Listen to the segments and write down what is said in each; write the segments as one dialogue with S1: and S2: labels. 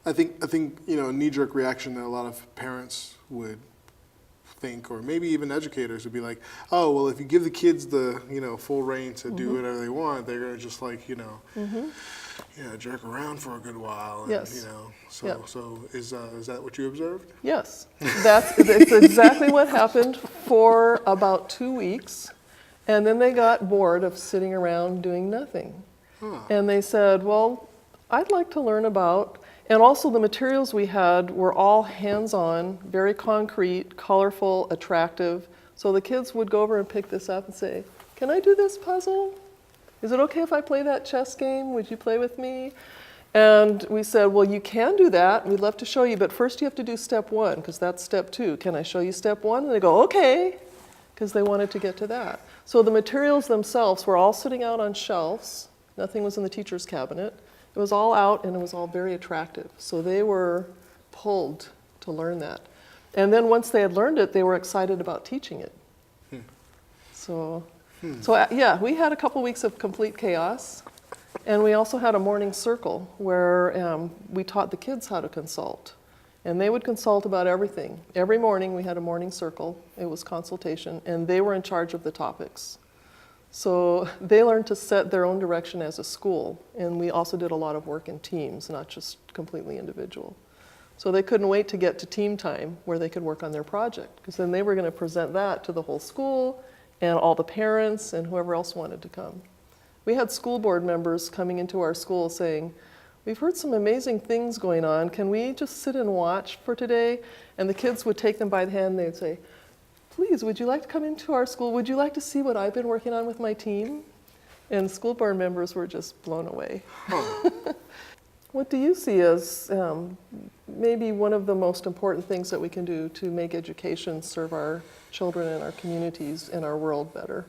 S1: I think a knee-jerk reaction that a lot of parents would think, or maybe even educators would be like, oh, well, if you give the kids the full reign to do whatever they want, they're gonna just jerk around for a good while. And,
S2: Yes.
S1: So is that what you observed?
S2: Yes, it's exactly what happened for about 2 weeks. And then they got bored of sitting around doing nothing.
S1: Huh.
S2: And they said, well, I'd like to learn about, and also the materials we had were all hands-on, very concrete, colorful, attractive. So the kids would go over and pick this up and say, can I do this puzzle? Is it okay if I play that chess game? Would you play with me? And we said, well, you can do that. We'd love to show you, but first you have to do step 1, because that's step 2. Can I show you step 1? And they go, okay, because they wanted to get to that. So the materials themselves were all sitting out on shelves. Nothing was in the teacher's cabinet. It was all out, and it was all very attractive. So they were pulled to learn that. And then once they had learned it, they were excited about teaching it. So yeah, we had a couple weeks of complete chaos. And we also had a morning circle where we taught the kids how to consult. And they would consult about everything. Every morning we had a morning circle. It was consultation, and they were in charge of the topics. So they learned to set their own direction as a school. And we also did a lot of work in teams, not just completely individual. So they couldn't wait to get to team time where they could work on their project, because then they were going to present that to the whole school and all the parents and whoever else wanted to come. We had school board members coming into our school saying, we've heard some amazing things going on. Can we just sit and watch for today? And the kids would take them by the hand and they'd say, please, would you like to come into our school? Would you like to see what I've been working on with my team? And school board members were just blown away. What do you see as maybe one of the most important things that we can do to make education serve our children and our communities and our world better?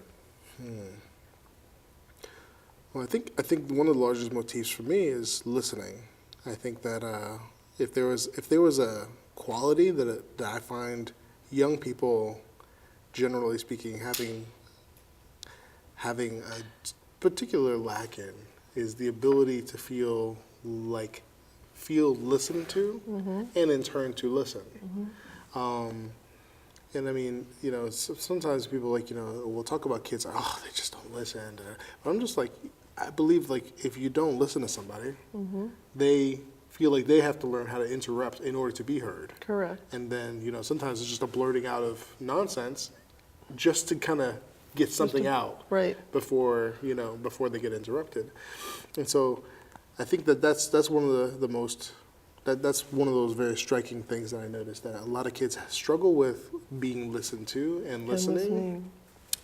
S1: Well, I think one of the largest motifs for me is listening. I think that if there was a quality that I find young people, generally speaking, having a particular lack in, is the ability to feel listened to, and in turn to listen. And I mean, sometimes people we'll talk about kids, oh, they just don't listen. But I'm just like, I believe if you don't listen to somebody, they feel like they have to learn how to interrupt in order to be heard.
S2: Correct.
S1: And then, sometimes it's just a blurting out of nonsense just to kind of get something out before they get interrupted. And so I think that's one of the most, that's one of those very striking things that I noticed, that a lot of kids struggle with being listened to and listening.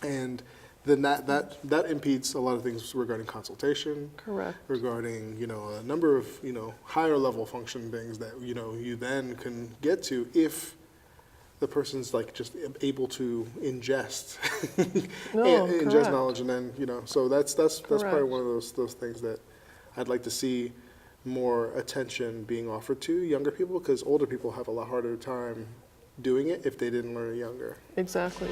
S1: And then that impedes a lot of things regarding consultation.
S2: Correct.
S1: Regarding, a number of, higher level function things that, you then can get to if the person's just able to ingest ingest knowledge. And then, so that's probably one of those things that I'd like to see more attention being offered to younger people, because older people have a lot harder time doing it if they didn't learn it younger.
S2: Exactly.